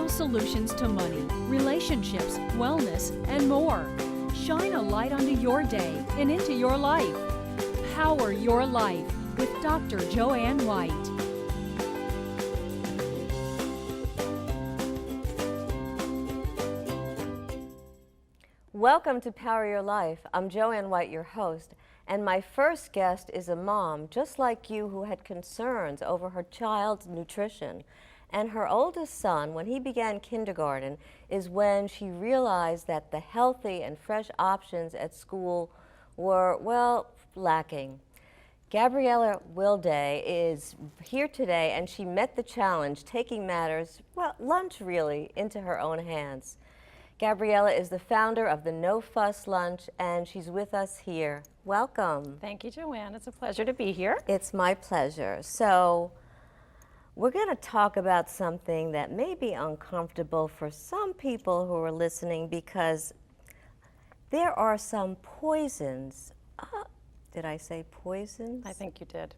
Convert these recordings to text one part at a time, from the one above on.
Professional solutions to money, relationships, wellness, and more. Shine a light onto your day and into your life. Power Your Life with Dr. Joanne White. Welcome to Power Your Life. I'm Joanne White, your host, and my first guest is a mom just like you who had concerns over her child's nutrition. And her oldest son, when he began kindergarten, is when she realized that the healthy and fresh options at school were, well, lacking. Gabriella Wilday is here today, and she met the challenge, taking matters, well, lunch really, into her own hands. Gabriella is the founder of the No Fuss Lunch, and she's with us here. Welcome. Thank you, Joanne. It's a pleasure to be here. It's my pleasure. So, we're going to talk about something that may be uncomfortable for some people who are listening because there are some poisons. Did I say poisons? I think you did.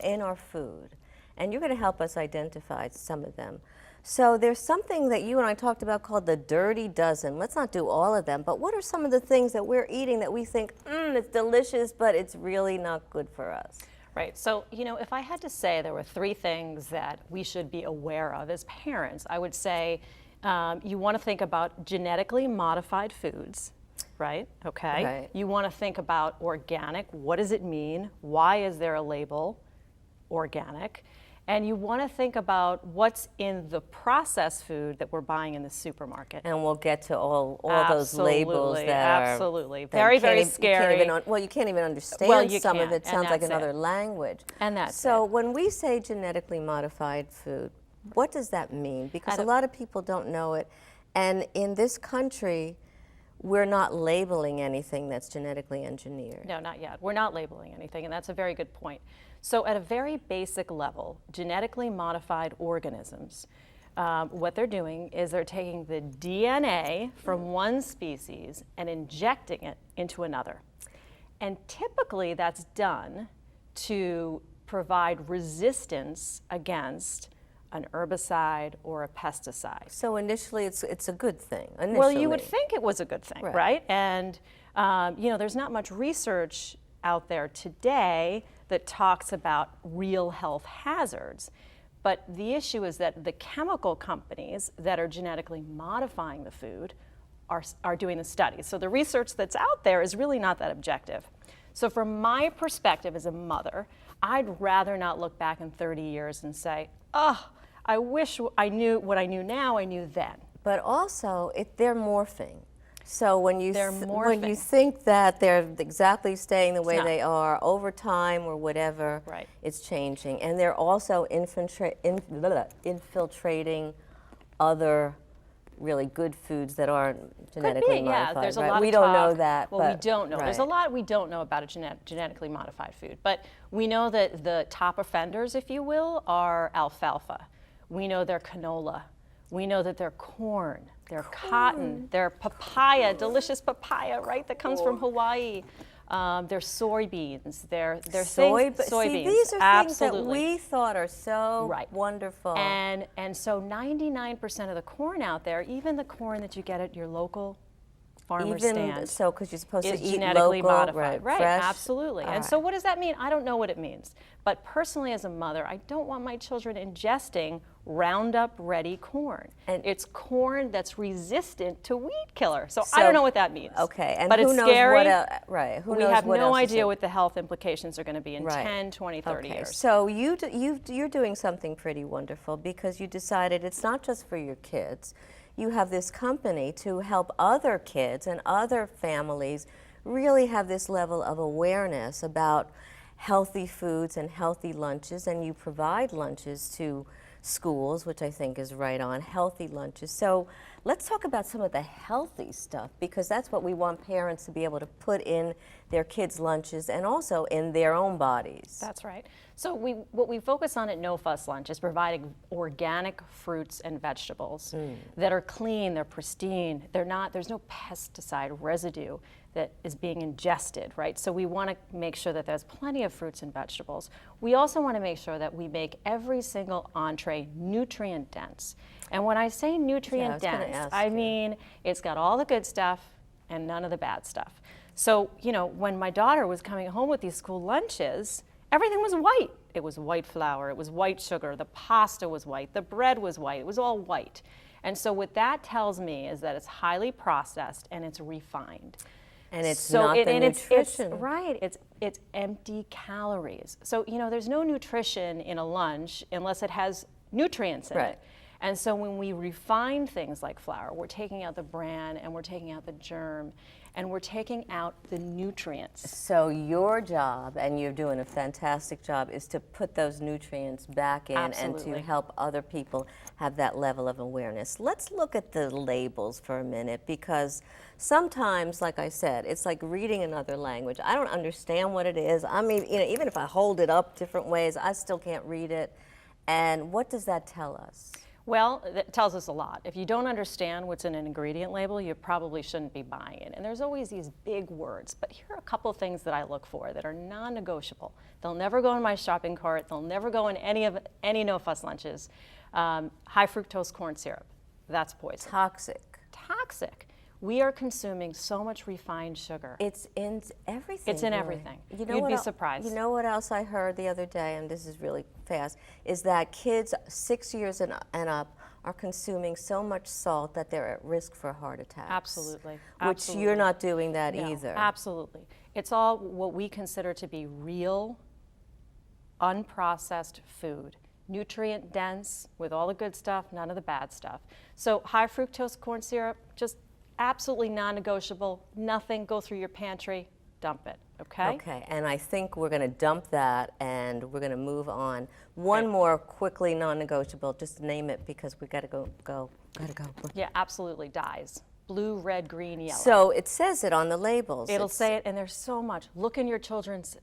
In our food. And you're going to help us identify some of them. So there's something that you and I talked about called the dirty dozen. Let's not do all of them, but what are some of the things that we're eating that we think, it's delicious, but it's really not good for us? Right. So, if I had to say there were three things that we should be aware of as parents, I would say you want to think about genetically modified foods, right? Okay. Right. You want to think about organic. What does it mean? Why is there a label organic? And you want to think about what's in the processed food that we're buying in the supermarket. And we'll get to all those labels that absolutely. Very, very scary. You can't even understand some of it. Sounds like another language. And that's so when we say genetically modified food, what does that mean? Because a lot of people don't know it. And in this country, we're not labeling anything that's genetically engineered. No, not yet. We're not labeling anything, and that's a very good point. So at a very basic level, genetically modified organisms, what they're doing is they're taking the DNA from one species and injecting it into another. And typically that's done to provide resistance against an herbicide or a pesticide. So initially it's a good thing. Well, you would think it was a good thing, right? And there's not much research out there today that talks about real health hazards. But the issue is that the chemical companies that are genetically modifying the food are doing the studies. So the research that's out there is really not that objective. So from my perspective as a mother, I'd rather not look back in 30 years and say, I wish I knew what I knew now, I knew then. But also, they're morphing. So when you think that they're exactly staying the way they are over time or whatever, it's changing. And they're also infiltrating other really good foods that aren't genetically modified. Yeah, there's a lot of we don't know that. Well, we don't know. There's a lot we don't know about a genetically modified food. But we know that the top offenders, if you will, are alfalfa. We know they're canola. We know that they're corn. They're cotton. They're papaya, delicious papaya, right? That comes from Hawaii. They're soybeans. They're soybeans. See, these are things that we thought are so wonderful. And so 99% of the corn out there, even the corn that you get at your local farmer's stand, so because you're supposed to eat genetically local, modified, right? Fresh. Absolutely. And so what does that mean? I don't know what it means. But personally, as a mother, I don't want my children ingesting Roundup Ready corn. And it's corn that's resistant to weed killer. So I don't know what that means. Okay, and but who it's knows scary. We have no idea what the health implications are going to be in 10, 20, 30 years. So you're doing something pretty wonderful because you decided it's not just for your kids. You have this company to help other kids and other families really have this level of awareness about healthy foods and healthy lunches, and you provide lunches to schools, which I think is right on, healthy lunches. So let's talk about some of the healthy stuff, because that's what we want parents to be able to put in their kids' lunches and also in their own bodies. That's right. So what we focus on at No Fuss Lunch is providing organic fruits and vegetables that are clean, they're pristine, there's no pesticide residue that is being ingested, right? So we want to make sure that there's plenty of fruits and vegetables. We also want to make sure that we make every single entree nutrient dense. And when I say nutrient dense, I mean it's got all the good stuff and none of the bad stuff. So, you know, when my daughter was coming home with these school lunches, everything was white. It was white flour, it was white sugar, the pasta was white, the bread was white, it was all white. And so what that tells me is that it's highly processed and it's refined. And it's not the nutrition. It's empty calories. So, you know, there's no nutrition in a lunch unless it has nutrients in it. And so when we refine things like flour, we're taking out the bran and we're taking out the germ and we're taking out the nutrients. So your job, and you're doing a fantastic job, is to put those nutrients back in and to help other people have that level of awareness. Let's look at the labels for a minute, because sometimes, like I said, it's like reading another language. I don't understand what it is. I mean, you know, even if I hold it up different ways, I still can't read it. And what does that tell us? Well, that tells us a lot. If you don't understand what's in an ingredient label, you probably shouldn't be buying it. And there's always these big words, but here are a couple of things that I look for that are non-negotiable. They'll never go in my shopping cart. They'll never go in any no-fuss lunches. High fructose corn syrup, that's poison. Toxic. Toxic. We are consuming so much refined sugar. It's in everything. It's in everything. You know, you'd be surprised. You know what else I heard the other day, and this is really fast, is that kids 6 years and up are consuming so much salt that they're at risk for heart attacks. Absolutely. Which you're not doing that either. Absolutely. It's all what we consider to be real, unprocessed food. Nutrient dense, with all the good stuff, none of the bad stuff. So high fructose corn syrup, just absolutely non-negotiable. Nothing, go through your pantry, dump it, okay? Okay, and I think we're going to dump that and we're going to move on. One more quickly non-negotiable, just name it because we got to go. Yeah, absolutely, dyes. Blue, red, green, yellow. So it says it on the labels. It'll say it, and there's so much. Look in your children's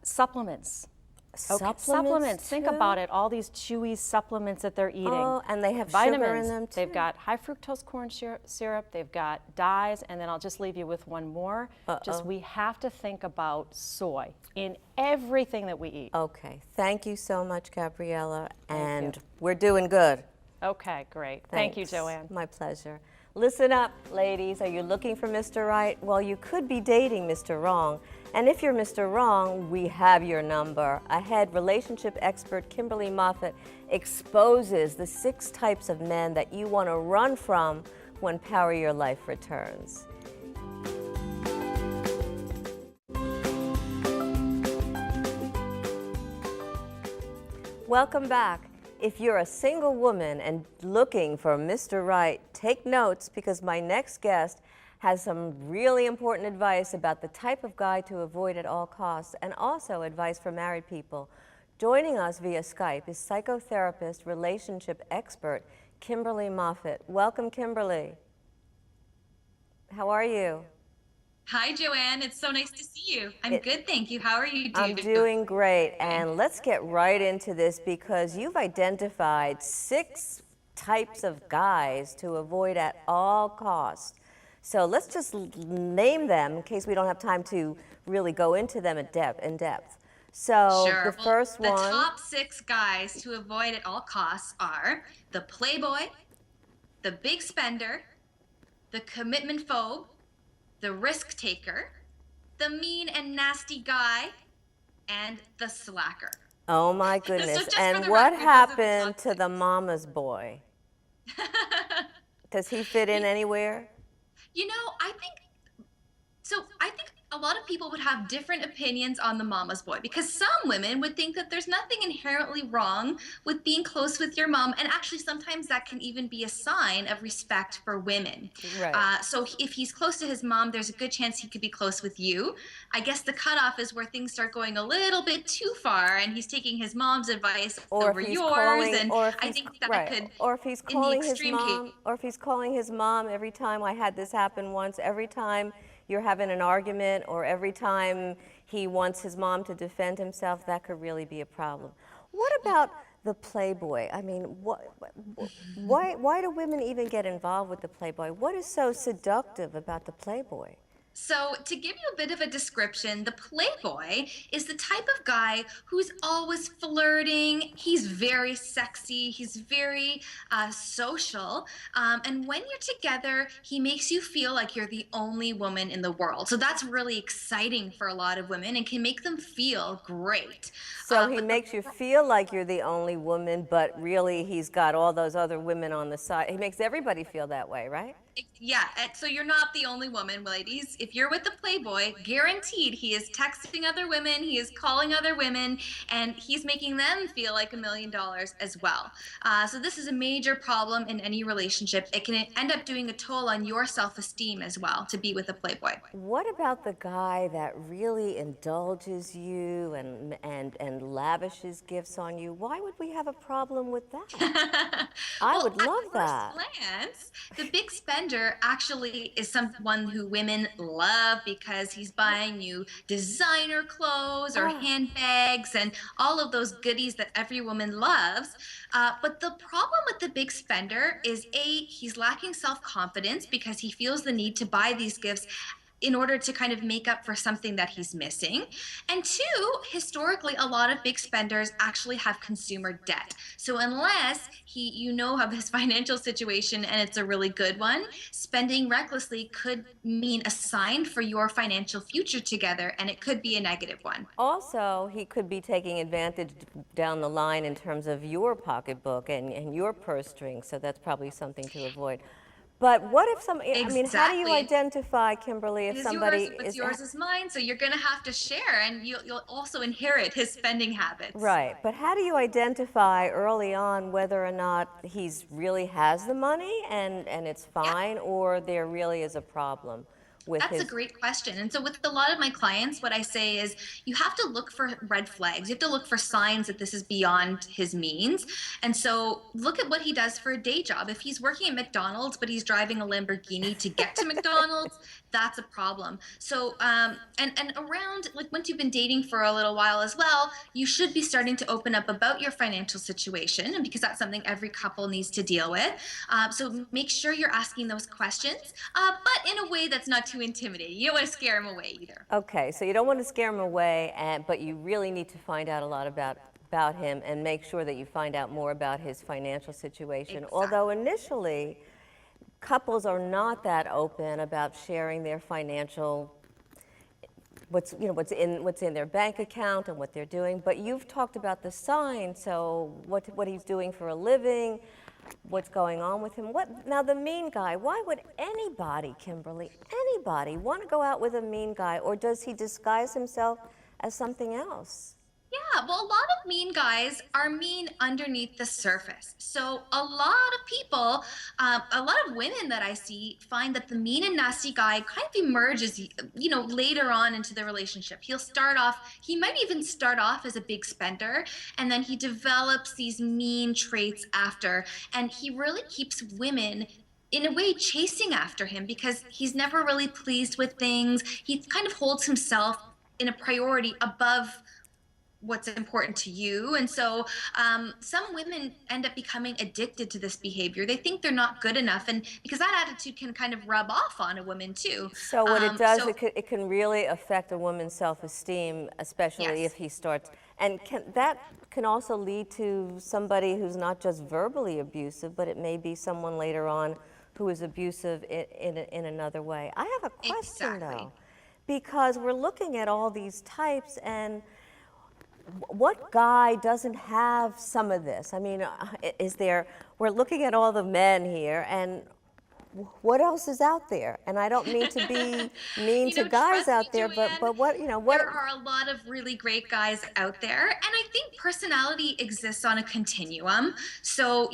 supplements. Supplements. Think about it. All these chewy supplements that they're eating. Oh, and they have vitamins. Sugar in them too. They've got high fructose corn syrup. They've got dyes, and then I'll just leave you with one more. Just we have to think about soy in everything that we eat. Okay. Thank you so much, Gabriella, and we're doing good. Okay, great. Thanks. Thank you, Joanne. My pleasure. Listen up, ladies. Are you looking for Mr. Right? Well, you could be dating Mr. Wrong. And if you're Mr. Wrong, we have your number. Ahead, relationship expert Kimberly Moffat exposes the 6 types of men that you want to run from when Power Your Life returns. Welcome back. If you're a single woman and looking for Mr. Right, take notes, because my next guest has some really important advice about the type of guy to avoid at all costs, and also advice for married people. Joining us via Skype is psychotherapist, relationship expert, Kimberly Moffat. Welcome, Kimberly. How are you? Hi, Joanne. It's so nice to see you. I'm good, thank you. How are you doing? I'm doing great, and let's get right into this, because you've identified 6 types of guys to avoid at all costs. So let's just name them in case we don't have time to really go into them in depth. So sure. The first one. The top 6 guys to avoid at all costs are the playboy, the big spender, the commitment phobe, the risk taker, the mean and nasty guy, and the slacker. Oh my goodness. So and what happened to the mama's boy? Does he fit in anywhere? You know, I think a lot of people would have different opinions on the mama's boy, because some women would think that there's nothing inherently wrong with being close with your mom, and actually sometimes that can even be a sign of respect for women. Right. So if he's close to his mom, there's a good chance he could be close with you. I guess the cutoff is where things start going a little bit too far and he's taking his mom's advice over yours, and I think that could, or if he's calling his extreme mom, case. or if he's calling his mom every time. I had this happen once. Every time you're having an argument, or every time he wants his mom to defend himself, that could really be a problem. What about the playboy? I mean, why do women even get involved with the playboy? What is so seductive about the playboy? So, to give you a bit of a description, the playboy is the type of guy who's always flirting. He's very sexy. He's very social. And when you're together, he makes you feel like you're the only woman in the world. So, that's really exciting for a lot of women and can make them feel great. So he But makes you feel like you're the only woman, but really he's got all those other women on the side. He makes everybody feel that way, right? Yeah, and so you're not the only woman, ladies. If you're with the Playboy, guaranteed he is texting other women, he is calling other women, and he's making them feel like $1,000,000 as well. So this is a major problem in any relationship. It can end up doing a toll on your self-esteem as well to be with a Playboy. What about the guy that really indulges you and lavishes gifts on you? Why would we have a problem with that? I Well, would at love that. first glance, the big spender actually is someone who women love because he's buying you designer clothes or Ah. handbags and all of those goodies that every woman loves. But the problem with the big spender is he's lacking self-confidence because he feels the need to buy these gifts in order to kind of make up for something that he's missing. And two, historically, a lot of big spenders actually have consumer debt. So unless you know of his financial situation and it's a really good one, spending recklessly could mean a sign for your financial future together, and it could be a negative one. Also, he could be taking advantage down the line in terms of your pocketbook and your purse strings, so that's probably something to avoid. But what if I mean, how do you Exactly. identify, Kimberly, if It is somebody yours, what's is, yours is mine, so you're going to have to share, and you'll also inherit his spending habits. right, but how do you identify early on whether or not he's really has the money and it's Yeah. fine, or there really is a problem with That's a his, great question. And so, with a lot of my clients, what I say is you have to look for red flags. You have to look for signs that this is beyond his means. And so, look at what he does for a day job. If he's working at McDonald's, but he's driving a Lamborghini to get to McDonald's, that's a problem. So, and around, like, once you've been dating for a little while as well, you should be starting to open up about your financial situation, and because that's something every couple needs to deal with. So, make sure you're asking those questions, but in a way that's not too intimidating. You don't want to scare him away either. okay, so you don't want to scare him away, but you really need to find out a lot about him and make sure that you find out more about his financial situation. Although initially, couples are not that open about sharing their financial, what's in their bank account and what they're doing. But you've talked about the signs, so what he's doing for a living, what's going on with him. Now the mean guy, why would anybody, Kimberly, anybody want to go out with a mean guy, or does he disguise himself as something else? Yeah, well, a lot of mean guys are mean underneath the surface. So, a lot of people, a lot of women that I see find that the mean and nasty guy kind of emerges, later on into the relationship. He might even start off as a big spender, and then he develops these mean traits after. And he really keeps women in a way chasing after him because he's never really pleased with things. He kind of holds himself in a priority above what's important to you. And so some women end up becoming addicted to this behavior. They think they're not good enough, and because that attitude can kind of rub off on a woman too. So what it does, So it can really affect a woman's self-esteem, especially Yes. if he starts, and that can also lead to somebody who's not just verbally abusive, but it may be someone later on who is abusive in another way. I have a question Exactly. though, because we're looking at all these types, and what guy doesn't have some of this? I mean, we're looking at all the men here, and what else is out there? And I don't mean to be mean to guys trust out me, there, Joanne, but what? there are a lot of really great guys out there, and I think personality exists on a continuum. So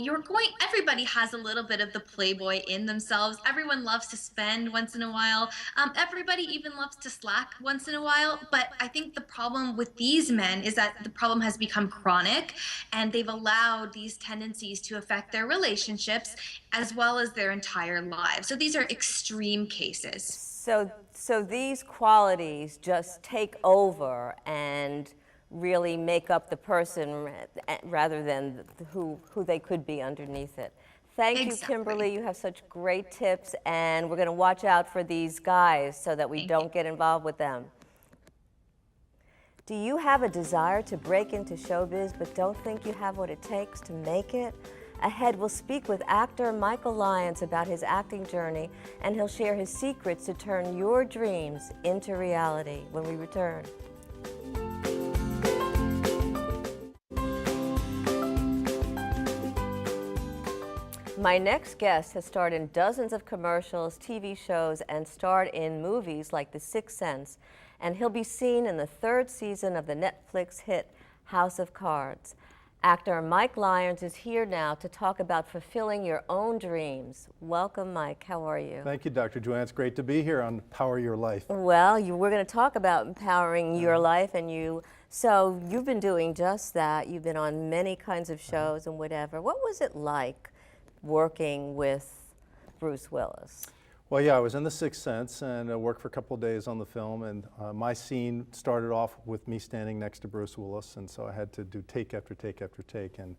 everybody has a little bit of the playboy in themselves. Everyone loves to spend once in a while. Everybody even loves to slack once in a while. But I think the problem with these men is that the problem has become chronic, and they've allowed these tendencies to affect their relationships as well as their entire lives. So these are extreme cases. So these qualities just take over and really make up the person rather than who they could be underneath it. Thank you, Exactly. Kimberly. You have such great tips, and we're going to watch out for these guys so that we Thank don't you. get involved with them. Do you have a desire to break into showbiz but don't think you have what it takes to make it? Ahead, we'll speak with actor Michael Lyons about his acting journey, and he'll share his secrets to turn your dreams into reality when we return. My next guest has starred in dozens of commercials, TV shows, and starred in movies like The Sixth Sense, and he'll be seen in the 3rd season of the Netflix hit House of Cards. Actor Mike Lyons is here now to talk about fulfilling your own dreams. Welcome, Mike. How are you? Thank you, Dr. Joanne. It's great to be here on Power Your Life. Well, we're going to talk about empowering your life, and so you've been doing just that. You've been on many kinds of shows and whatever. What was it like working with Bruce Willis? Well, yeah, I was in The Sixth Sense and I worked for a couple of days on the film, and my scene started off with me standing next to Bruce Willis, and so I had to do take after take after take. And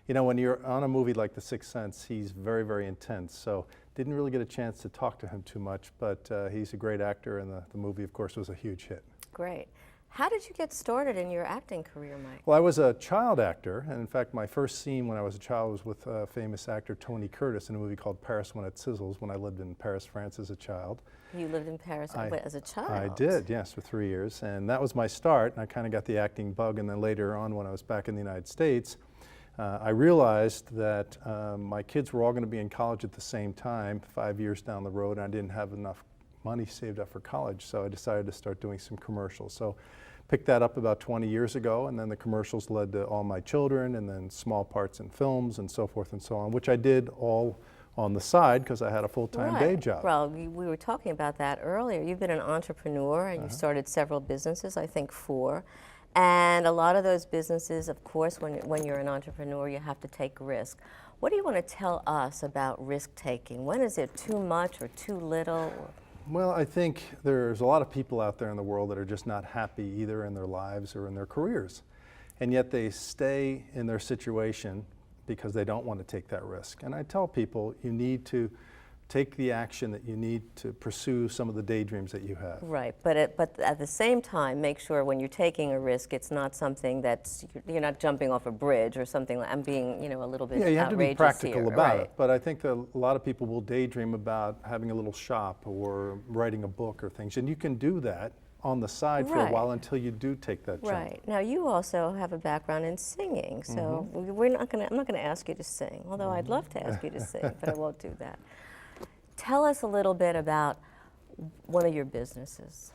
you know, when you're on a movie like The Sixth Sense, he's very, very intense, so didn't really get a chance to talk to him too much, but he's a great actor, and the movie, of course, was a huge hit. Great. How did you get started in your acting career, Mike? Well, I was a child actor, and in fact, my first scene when I was a child was with famous actor Tony Curtis in a movie called Paris When It Sizzles, when I lived in Paris, France as a child. You lived in Paris as a child? I did, yes, for 3 years, and that was my start, and I kind of got the acting bug, and then later on when I was back in the United States, I realized that my kids were all going to be in college at the same time, 5 years down the road, and I didn't have enough money saved up for college, so I decided to start doing some commercials. So picked that up about 20 years ago, and then the commercials led to All My Children, and then small parts in films, and so forth and so on, which I did all on the side because I had a full-time day job. Well, we were talking about that earlier. You've been an entrepreneur, and you started several businesses, I think 4. And a lot of those businesses, of course, when you're an entrepreneur, you have to take risk. What do you want to tell us about risk-taking? When is it too much or too little? Well, I think there's a lot of people out there in the world that are just not happy either in their lives or in their careers. And yet they stay in their situation because they don't want to take that risk. And I tell people you need to take the action that you need to pursue some of the daydreams that you have. Right, but at the same time, make sure when you're taking a risk, it's not something that's, you're not jumping off a bridge or something like, I'm being, a little bit outrageous. Yeah, you have to be practical here, about right. it. But I think that a lot of people will daydream about having a little shop or writing a book or things. And you can do that on the side for a while until you do take that jump. Right. Now, you also have a background in singing, so I'm not going to ask you to sing, although I'd love to ask you to sing, but I won't do that. Tell us a little bit about one of your businesses.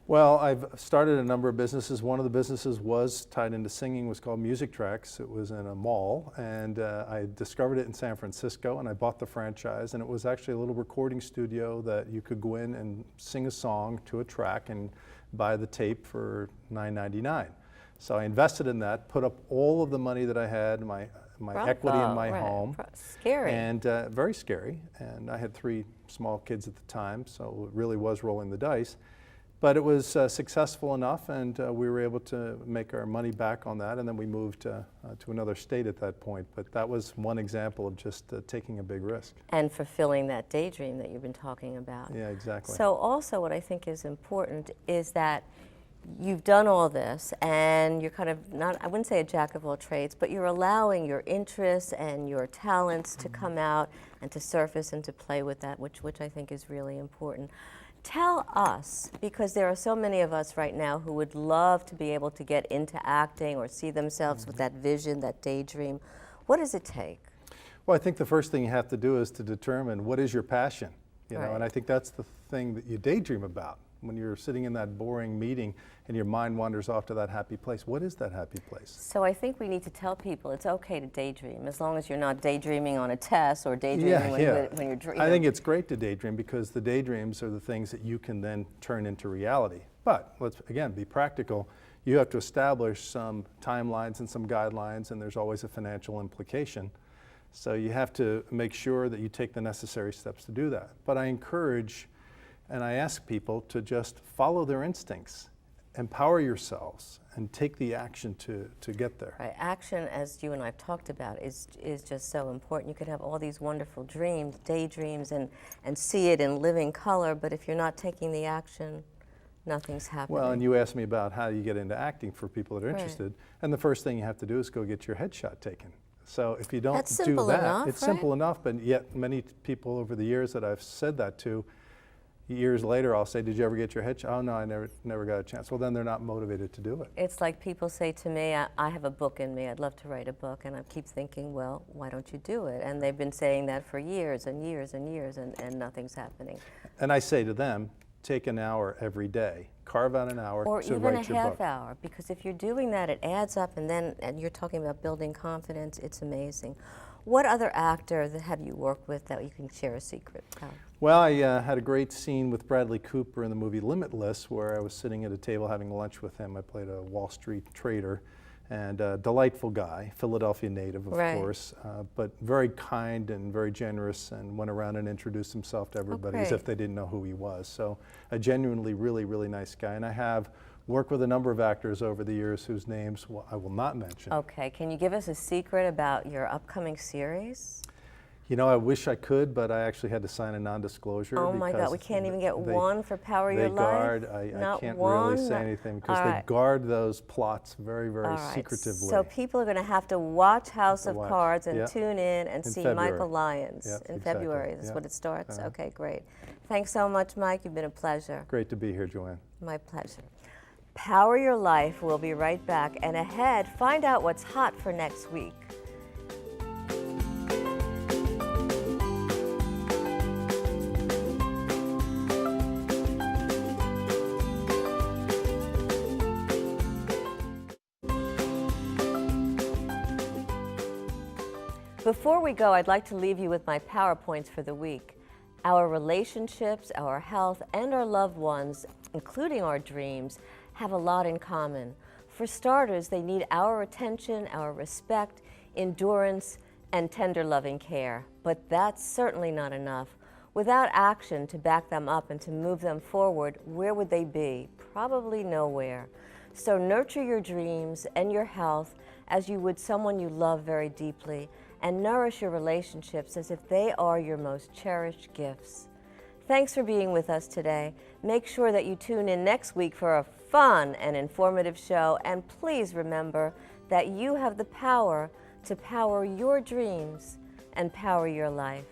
Well, I've started a number of businesses. One of the businesses was tied into singing, was called Music Tracks. It was in a mall, and I discovered it in San Francisco, and I bought the franchise, and it was actually a little recording studio that you could go in and sing a song to a track and buy the tape for $9.99. So I invested in that, put up all of the money that I had, my equity in my home. Scary. And very scary. And I had 3 small kids at the time, so it really was rolling the dice. But it was successful enough, and we were able to make our money back on that, and then we moved to another state at that point. But that was one example of just taking a big risk. And fulfilling that daydream that you've been talking about. Yeah, exactly. So also what I think is important is that you've done all this, and you're kind of not, I wouldn't say a jack of all trades, but you're allowing your interests and your talents to come out and to surface and to play with that, which I think is really important. Tell us, because there are so many of us right now who would love to be able to get into acting or see themselves with that vision, that daydream. What does it take? Well, I think the first thing you have to do is to determine what is your passion, you know, and I think that's the thing that you daydream about. When you're sitting in that boring meeting and your mind wanders off to that happy place, what is that happy place? So I think we need to tell people it's okay to daydream, as long as you're not daydreaming on a test or daydreaming when you're dreaming. I think it's great to daydream because the daydreams are the things that you can then turn into reality. But let's, again, be practical. You have to establish some timelines and some guidelines, and there's always a financial implication. So you have to make sure that you take the necessary steps to do that. But I encourage and I ask people to just follow their instincts. empower yourselves and take the action to get there. Right. Action, as you and I have talked about, is just so important. You could have all these wonderful dreams, daydreams, and see it in living color, but if you're not taking the action, nothing's happening. Well, and you asked me about how you get into acting for people that are interested, and the first thing you have to do is go get your headshot taken. So if you don't That's do simple that, enough, it's right? simple enough, but yet many people over the years that I've said that to, years later I'll say, did you ever get your headshot? Oh no, I never got a chance. Well, then they're not motivated to do it. It's like people say to me, I have a book in me, I'd love to write a book, and I keep thinking, well, why don't you do it? And they've been saying that for years and years and years, and nothing's happening. And I say to them, take an hour every day. Carve out an hour Or to even write a your half book. hour, because if you're doing that, it adds up, and you're talking about building confidence, it's amazing. What other actor have you worked with that you can share a secret about? Well, I had a great scene with Bradley Cooper in the movie Limitless, where I was sitting at a table having lunch with him. I played a Wall Street trader, and a delightful guy, Philadelphia native, of course, but very kind and very generous, and went around and introduced himself to everybody as if they didn't know who he was. So a genuinely really, really nice guy. And I have worked with a number of actors over the years whose names I will not mention. Okay, can you give us a secret about your upcoming series? You know, I wish I could, but I actually had to sign a non-disclosure. Oh my God, we can't even get one for Power Your Life? Guard, I can't really say anything because they guard those plots very, very secretively. So people are going to have to watch House of Cards and tune in and see February. Michael Lyons in February. Is what it starts? Okay, great. Thanks so much, Mike. You've been a pleasure. Great to be here, Joanne. My pleasure. Power Your Life. We'll be right back. And ahead, find out what's hot for next week. Before we go, I'd like to leave you with my PowerPoints for the week. Our relationships, our health, and our loved ones, including our dreams, have a lot in common. For starters, they need our attention, our respect, endurance, and tender loving care. But that's certainly not enough. Without action to back them up and to move them forward, where would they be? Probably nowhere. So nurture your dreams and your health as you would someone you love very deeply, and nourish your relationships as if they are your most cherished gifts. Thanks for being with us today. Make sure that you tune in next week for a fun and informative show, and please remember that you have the power to power your dreams and power your life.